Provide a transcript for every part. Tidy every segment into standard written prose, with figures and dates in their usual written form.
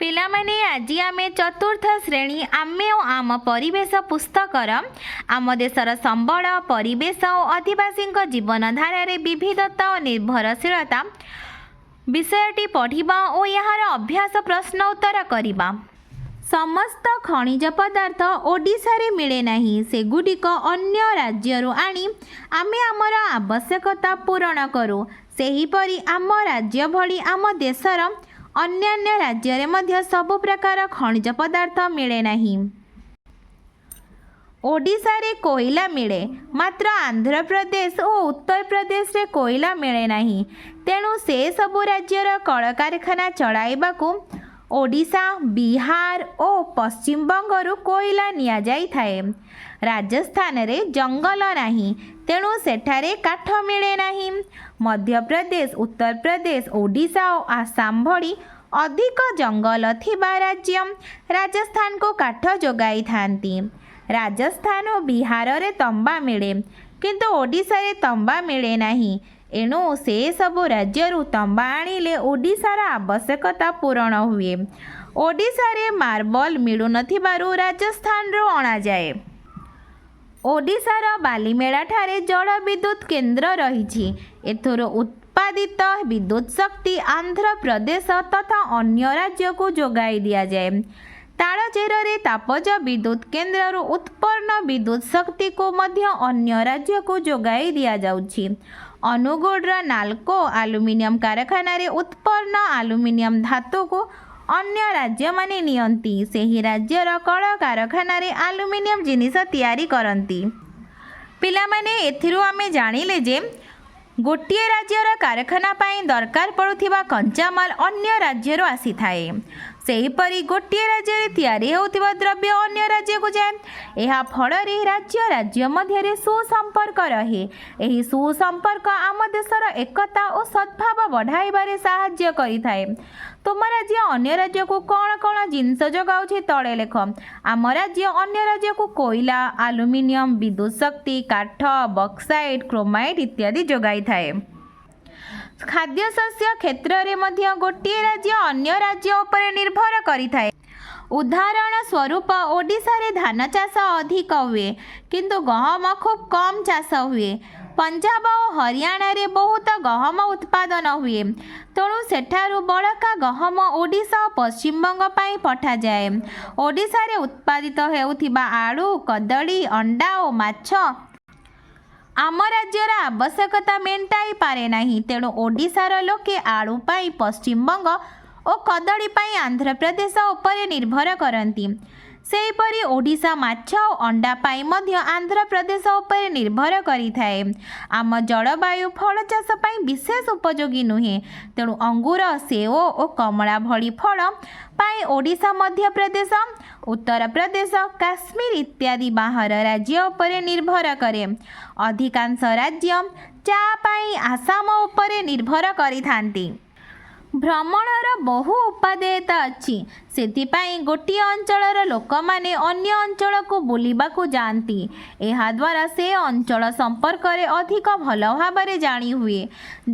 ପିଲାମାନେ ଆଜି ଆମେ ଚତୁର୍ଥ ଶ୍ରେଣୀ ଆମେ ଓ ଆମ ପରିବେଶ ପୁସ୍ତକର ଆମ ଦେଶର ସମ୍ବଳ ପରିବେଶ ଓ ଅଧିବାସୀଙ୍କ ଜୀବନଧାରାରେ ବିବିଧତା ଓ ନିର୍ଭରଶୀଳତା ବିଷୟଟି ପଢ଼ିବା ଓ ଏହାର ଅଭ୍ୟାସ ପ୍ରଶ୍ନ ଉତ୍ତର କରିବା। ସମସ୍ତ ଖଣିଜ ପଦାର୍ଥ ଓଡ଼ିଶାରେ ମିଳେ ନାହିଁ। ସେଗୁଡ଼ିକ ଅନ୍ୟ ରାଜ୍ୟରୁ ଆଣି ଆମେ ଆମର ଆବଶ୍ୟକତା ପୂରଣ କରୁ। ସେହିପରି ଆମ ରାଜ୍ୟ ଭଳି ଆମ ଦେଶର ଅନ୍ୟାନ୍ୟ ରାଜ୍ୟରେ ମଧ୍ୟ ସବୁ ପ୍ରକାର ଖଣିଜ ପଦାର୍ଥ ମିଳେ ନାହିଁ। ଓଡ଼ିଶାରେ କୋଇଲା ମିଳେ, ମାତ୍ର ଆନ୍ଧ୍ରପ୍ରଦେଶ ଓ ଉତ୍ତରପ୍ରଦେଶରେ କୋଇଲା ମିଳେ ନାହିଁ। ତେଣୁ ସେ ସବୁ ରାଜ୍ୟର କଳକାରଖାନା ଚଳାଇବାକୁ ଓଡ଼ିଶା, ବିହାର ଓ ପଶ୍ଚିମବଙ୍ଗରୁ କୋଇଲା ନିଆଯାଇଥାଏ। ରାଜସ୍ଥାନରେ ଜଙ୍ଗଲ ନାହିଁ, ତେଣୁ ସେଠାରେ କାଠ ମିଳେ ନାହିଁ। ମଧ୍ୟପ୍ରଦେଶ, ଉତ୍ତରପ୍ରଦେଶ, ଓଡ଼ିଶା ଓ ଆସାମ ଭଳି ଅଧିକ ଜଙ୍ଗଲ ଥିବା ରାଜ୍ୟ ରାଜସ୍ଥାନକୁ କାଠ ଯୋଗାଇଥାନ୍ତି। ରାଜସ୍ଥାନ ଓ ବିହାରରେ ତମ୍ବା ମିଳେ, କିନ୍ତୁ ଓଡ଼ିଶାରେ ତମ୍ବା ମିଳେ ନାହିଁ। ଏଣୁ ସେ ସବୁ ରାଜ୍ୟରୁ ତମ୍ବା ଆଣିଲେ ଓଡ଼ିଶାର ଆବଶ୍ୟକତା ପୂରଣ ହୁଏ। ଓଡ଼ିଶାରେ ମାର୍ବଲ ମିଳୁନଥିବାରୁ ରାଜସ୍ଥାନରୁ ଅଣାଯାଏ। ଓଡ଼ିଶାର ବାଲିମେଳାଠାରେ ଜଳବିଦ୍ୟୁତ କେନ୍ଦ୍ର ରହିଛି। ଏଥିରୁ ଉତ୍ପାଦିତ ବିଦ୍ୟୁତ ଶକ୍ତି ଆନ୍ଧ୍ରପ୍ରଦେଶ ତଥା ଅନ୍ୟ ରାଜ୍ୟକୁ ଯୋଗାଇ ଦିଆଯାଏ। ତାଳଚେରରେ ତାପଜ ବିଦ୍ୟୁତ କେନ୍ଦ୍ରରୁ ଉତ୍ପନ୍ନ ବିଦ୍ୟୁତ ଶକ୍ତିକୁ ମଧ୍ୟ ଅନ୍ୟ ରାଜ୍ୟକୁ ଯୋଗାଇ ଦିଆଯାଉଛି। ଅନୁଗୁଳର ନାଲ୍କୋ ଆଲୁମିନିୟମ କାରଖାନାରେ ଉତ୍ପନ୍ନ ଆଲୁମିନିୟମ ଧାତୁକୁ ଅନ୍ୟ ରାଜ୍ୟମାନେ ନିଅନ୍ତି। ସେହି ରାଜ୍ୟର କଳକାରଖାନାରେ ଆଲୁମିନିୟମ ଜିନିଷ ତିଆରି କରନ୍ତି। ପିଲାମାନେ, ଏଥିରୁ ଆମେ ଜାଣିଲେ ଯେ ଗୋଟିଏ ରାଜ୍ୟର କାରଖାନା ପାଇଁ ଦରକାର ପଡ଼ୁଥିବା କଞ୍ଚାମାଲ ଅନ୍ୟ ରାଜ୍ୟରୁ ଆସିଥାଏ। ସେହିପରି ଗୋଟିଏ ରାଜ୍ୟରେ ତିଆରି ହେଉଥିବା ଦ୍ରବ୍ୟ ଅନ୍ୟ ରାଜ୍ୟକୁ ଯାଏ। ଏହା ଫଳରେ ରାଜ୍ୟ ରାଜ୍ୟ ମଧ୍ୟରେ ସୁସମ୍ପର୍କ ରହେ। ଏହି ସୁସମ୍ପର୍କ ଆମ ଦେଶର ଏକତା ଓ ସଦ୍ଭାବ ବଢ଼ାଇବାରେ ସାହାଯ୍ୟ କରିଥାଏ। ତୁମ ରାଜ୍ୟ ଅନ୍ୟ ରାଜ୍ୟକୁ କ'ଣ କ'ଣ ଜିନିଷ ଯୋଗାଉଛି ତଳେ ଲେଖ। ଆମ ରାଜ୍ୟ ଅନ୍ୟ ରାଜ୍ୟକୁ କୋଇଲା, ଆଲୁମିନିୟମ, ବିଦ୍ୟୁତ ଶକ୍ତି, କାଠ, ବକ୍ସାଇଟ୍, କ୍ରୋମାଇଟ୍ ଇତ୍ୟାଦି ଯୋଗାଇଥାଏ। ଖାଦ୍ୟଶସ୍ୟ କ୍ଷେତ୍ରରେ ମଧ୍ୟ ଗୋଟିଏ ରାଜ୍ୟ ଅନ୍ୟ ରାଜ୍ୟ ଉପରେ ନିର୍ଭର କରିଥାଏ। ଉଦାହରଣ ସ୍ୱରୂପ ଓଡ଼ିଶାରେ ଧାନ ଚାଷ ଅଧିକ ହୁଏ, କିନ୍ତୁ ଗହମ ଖୁବ୍ କମ୍ ଚାଷ ହୁଏ। ପଞ୍ଜାବ ଓ ହରିୟାଣାରେ ବହୁତ ଗହମ ଉତ୍ପାଦନ ହୁଏ, ତେଣୁ ସେଠାରୁ ବଳକା ଗହମ ଓଡ଼ିଶା ଓ ପଶ୍ଚିମବଙ୍ଗ ପାଇଁ ପଠାଯାଏ। ଓଡ଼ିଶାରେ ଉତ୍ପାଦିତ ହେଉଥିବା ଆଳୁ, କଦଳୀ, ଅଣ୍ଡା ଓ ମାଛ ଆମ ରାଜ୍ୟର ଆବଶ୍ୟକତା ମେଣ୍ଟାଇ ପାରେ ନାହିଁ। ତେଣୁ ଓଡ଼ିଶାର ଲୋକେ ଆଳୁ ପାଇଁ ପଶ୍ଚିମବଙ୍ଗ ଓ କଦଳୀ ପାଇଁ ଆନ୍ଧ୍ରପ୍ରଦେଶ ଉପରେ ନିର୍ଭର କରନ୍ତି। ସେହିପରି ଓଡ଼ିଶା ମାଛ ଓ ଅଣ୍ଡା ପାଇଁ ମଧ୍ୟ ଆନ୍ଧ୍ରପ୍ରଦେଶ ଉପରେ ନିର୍ଭର କରିଥାଏ। ଆମ ଜଳବାୟୁ ଫଳ ଚାଷ ପାଇଁ ବିଶେଷ ଉପଯୋଗୀ ନୁହେଁ। ତେଣୁ ଅଙ୍ଗୁର, ସେଓ ଓ କମଳା ଭଳି ଫଳ ପାଇଁ ଓଡ଼ିଶା, ମଧ୍ୟପ୍ରଦେଶ, ଉତ୍ତରପ୍ରଦେଶ, କାଶ୍ମୀର ଇତ୍ୟାଦି ବାହାର ରାଜ୍ୟ ଉପରେ ନିର୍ଭର କରେ। ଅଧିକାଂଶ ରାଜ୍ୟ ଚା' ପାଇଁ ଆସାମ ଉପରେ ନିର୍ଭର କରିଥାନ୍ତି। ଭ୍ରମଣର ବହୁ ଉପାଦେୟତା ଅଛି। ସେଥିପାଇଁ ଗୋଟିଏ ଅଞ୍ଚଳର ଲୋକମାନେ ଅନ୍ୟ ଅଞ୍ଚଳକୁ ବୁଲିବାକୁ ଯାଆନ୍ତି। ଏହାଦ୍ୱାରା ସେ ଅଞ୍ଚଳ ସମ୍ପର୍କରେ ଅଧିକ ଭଲ ଭାବରେ ଜାଣି ହୁଏ।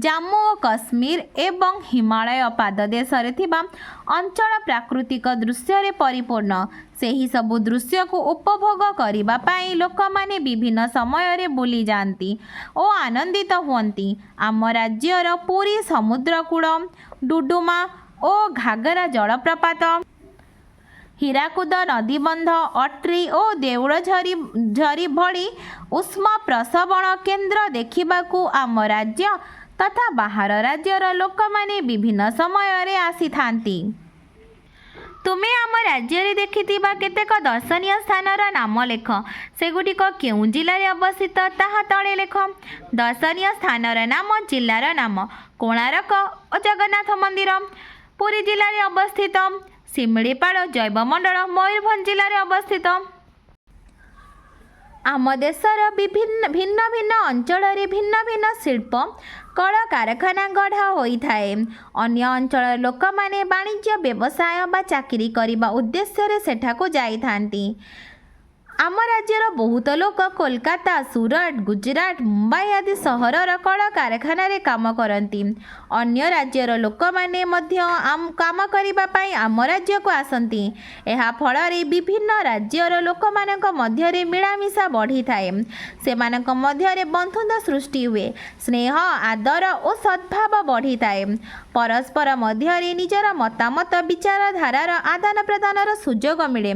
ଜାମ୍ମୁ ଓ କାଶ୍ମୀର ଏବଂ ହିମାଳୟ ପାଦଦେଶରେ ଥିବା ଅଞ୍ଚଳ ପ୍ରାକୃତିକ ଦୃଶ୍ୟରେ ପରିପୂର୍ଣ୍ଣ। ସେହି ସବୁ ଦୃଶ୍ୟକୁ ଉପଭୋଗ କରିବା ପାଇଁ ଲୋକମାନେ ବିଭିନ୍ନ ସମୟରେ ବୁଲିଯାଆନ୍ତି ଓ ଆନନ୍ଦିତ ହୁଅନ୍ତି। ଆମ ରାଜ୍ୟର ପୁରୀ ସମୁଦ୍ରକୂଳ, ଡୁଡୁମା ଓ ଘାଗରା ଜଳପ୍ରପାତ, ହୀରାକୁଦ ନଦୀବନ୍ଧ, ଅଟ୍ରି ଓ ଦେଉଳଝରି ଭଳି ଉଷ୍ମ ପ୍ରସବଣ କେନ୍ଦ୍ର ଦେଖିବାକୁ ଆମ ରାଜ୍ୟ ତଥା ବାହାର ରାଜ୍ୟର ଲୋକମାନେ ବିଭିନ୍ନ ସମୟରେ ଆସିଥାନ୍ତି। ତୁମେ ଆମ ରାଜ୍ୟରେ ଦେଖିଥିବା କେତେକ ଦର୍ଶନୀୟ ସ୍ଥାନର ନାମ ଲେଖ। ସେଗୁଡ଼ିକ କେଉଁ ଜିଲ୍ଲାରେ ଅବସ୍ଥିତ ତାହା ତଳେ ଲେଖ। ଦର୍ଶନୀୟ ସ୍ଥାନର ନାମ, ଜିଲ୍ଲାର ନାମ। କୋଣାର୍କ ଓ ଜଗନ୍ନାଥ ମନ୍ଦିର ପୁରୀ ଜିଲ୍ଲାରେ ଅବସ୍ଥିତ। ଶିମିଳିପାଳ ଜୈବମଣ୍ଡଳ ମୟୂରଭଞ୍ଜ ଜିଲ୍ଲାରେ ଅବସ୍ଥିତ। ଆମ ଦେଶର ଭିନ୍ନ ଭିନ୍ନ ଅଞ୍ଚଳରେ ଭିନ୍ନ ଭିନ୍ନ ଶିଳ୍ପ କଳକାରଖାନା ଗଢ଼ା ହୋଇଥାଏ। ଅନ୍ୟ ଅଞ୍ଚଳର ଲୋକମାନେ ବାଣିଜ୍ୟ, ବ୍ୟବସାୟ ବା ଚାକିରି କରିବା ଉଦ୍ଦେଶ୍ୟରେ ସେଠାକୁ ଯାଇଥାନ୍ତି। ଆମ ରାଜ୍ୟର ବହୁତ ଲୋକ କୋଲକାତା, ସୁରଟ, ଗୁଜରାଟ, ମୁମ୍ବାଇ ଆଦି ସହରର କଳକାରଖାନାରେ କାମ କରନ୍ତି। अन्य राज्यर लोक माने मध्य काम करिबा पई आम राज्य को आसंती। एहा फଳରେ विभिन्न राज्यर लोक मानक मध्यरे मिलामिशा बढ़ी थाए। सेमानक मध्यरे बंधुता सृष्टि हुए। स्नेह आदर और सद्भाव बढ़ी थाए। परस्पर मध्यरे निजर मतामत विचारधारार आदान प्रदानर सुजोग मिले।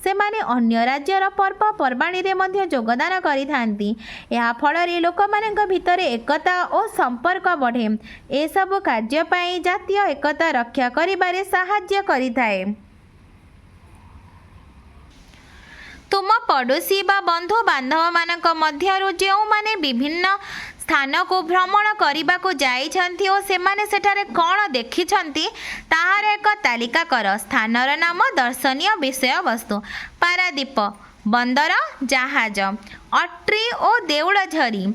सेमाने अन्य राज्यर पर्व पर्वाणी रे मध्य योगदान करिथांती। एहा फଳରେ लोकमानक भितरे एकता और संपर्क बढ़े। ए सब कार्य पई जातीय एकता रक्षा करिबारे साहाय्य करिथाए। तुम पड़ोशी बा बंधु बांधव मानक मध्यरु जेउ माने विभिन्न स्थान को भ्रमण करने को जाइछंती और सेमाने सेठारे कौन देखिछंती ताहार एक तालिका कर। स्थानर नाम दर्शनीय विषय वस्तु पारादीप बंदर जहाज अट्री और देउलझरी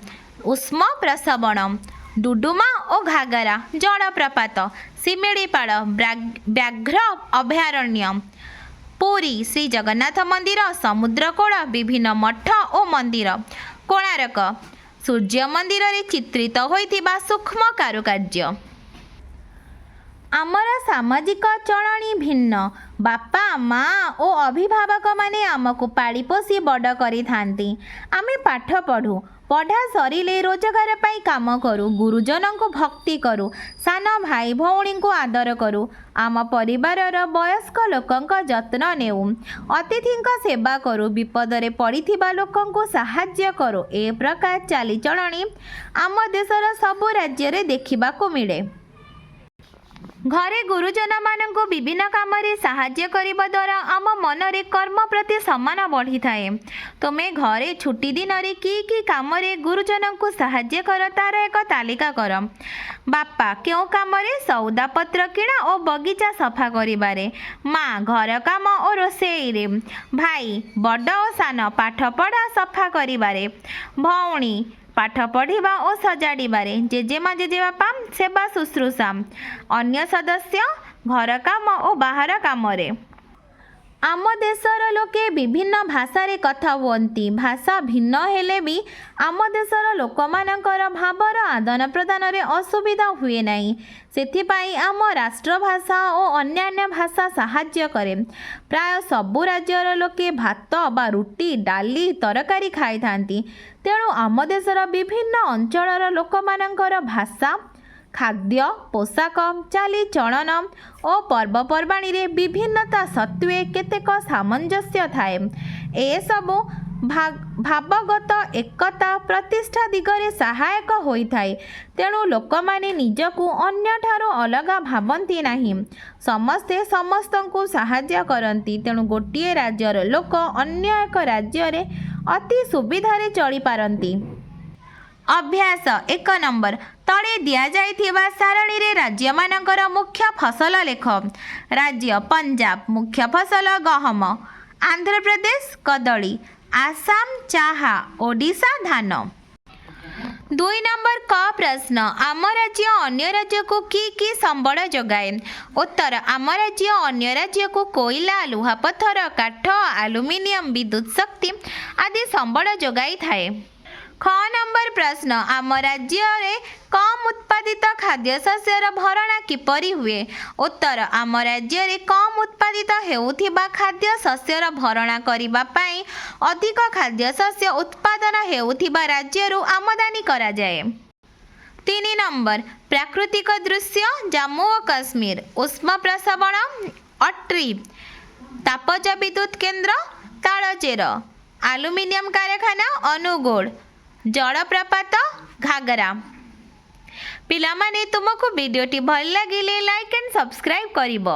उष्म प्रसवण डुडुमा और घागरा जलप्रपात सिमिड़ीपाड़ व्याघ्र अभयारण्य पुरी श्री जगन्नाथ मंदिर समुद्रकूल विभिन्न मठ और मंदिर कोणार्क सूर्य मंदिर रे चित्रित होइथिबा सूक्ष्म कारुकार्य। आमर सामाजिक चलणी भिन्न। बापा माँ और अभिभावक माने आमको पाड़ी पोषी बड़ करि थांती। आमे पाठ पढ़ू पढ़ा सरिले रोजगार पाई काम करू गुरुजन को भक्ति करू सान भाई भौणी को आदर करू आम परिवारर वयस्क लोकंक जत्न नेऊ अतिथि सेवा करू विपदरे पड़िथिबा लोकंको साहाय्य करू। ए प्रकार चालीचलणी आम देशर सबु राज्य रे देखिबाको मिले। घरे गुरुजन मानक विभिन्न काम साहाय्य करिबा द्वारा आम मनरे कर्म प्रति सम्मान बढ़ी थाए। तुमे घरे छुट्टी दिन रे की काम रे गुरुजन को साहाय्य कर तार एक तालिका कर। बापा क्यों काम रे सौदा पत्र किणा और बगीचा सफा करिबारे माँ घर काम और रोषेई रे भाई बड़ और सान पाठ पढ़ा सफा करिबारे भौणी पाठ पढ़िबा और सजाड़िबारे जेजेमा जेजेबापा सेवा शुश्रूषा अन्य सदस्य घर काम और बाहर काम रे। आम देशर लोके विभिन्न भाषा रे कथा हुअन्ति। भाषा भिन्न हेले भी आम देशर लोकमानकर भावर आदान प्रदान रे असुविधा हुए नहीं। सेथिपाई आम राष्ट्रभाषा और अन्यान्य भाषा साहाय्य करे। प्राय सबु राज्यर लोके भात बा रुटी डाली तरकारी खाई थांती। तेणु आम देशर विभिन्न अंचलर लोकमानकर भाषा खाद्य पोशाक चालीचलन और पर्वपर्वाणी रे विभिन्नता सत्वे केतेक सामंजस्य थाए। ए सबु भावगत एकता प्रतिष्ठा दिगरे सहायक होइथाए। तेणु लोकमाने निजकु अन्य ठारो अलगा भावन्ति नाही। समस्ते समस्तंकु साहाय्य करन्ति। तेणु गोटिए राज्यर लोक अन्य एक राज्य रे अति सुविधारे चली पारन्ति। अभ्यास 1 नंबर तले दिया जाइथिबा सारणी रे राज्य मानकर मुख्य फसल लेख। राज्य पंजाब मुख्य फसल गहम आंध्र प्रदेश कदली आसाम चाहा ओडिशा धान। 2 नंबर क प्रश्न आम राज्य अन्य राज्य को की संबल जोगाए। उत्तर आम राज्य अन्य राज्य को कोयला लुहापत्थर काठ आलुमिनियम विद्युत शक्ति आदि संबल जोगाई थाए। ख नंबर प्रश्न आम राज्य रे कम उत्पादित खाद्य शस्यर भरणा किपरि हुए। उत्तर आम राज्य रे कम उत्पादित हेउथिबा खाद्य शस्यर भरणा करिबा पई अधिक खाद्य शस्य उत्पादन हेउथिबा राज्यरु आमदानी करा जाए। 3 नंबर प्राकृतिक दृश्य जम्मू और काश्मीर उष्म प्रसवण अट्री तापज विद्युत केन्द्र तालचेर आलुमिनियम कारखाना अनुगोल जलप्रपात घागरा। पिलामाने तुमको वीडियोटी भल लगिले लाइक एंड सब्सक्राइब करिबो।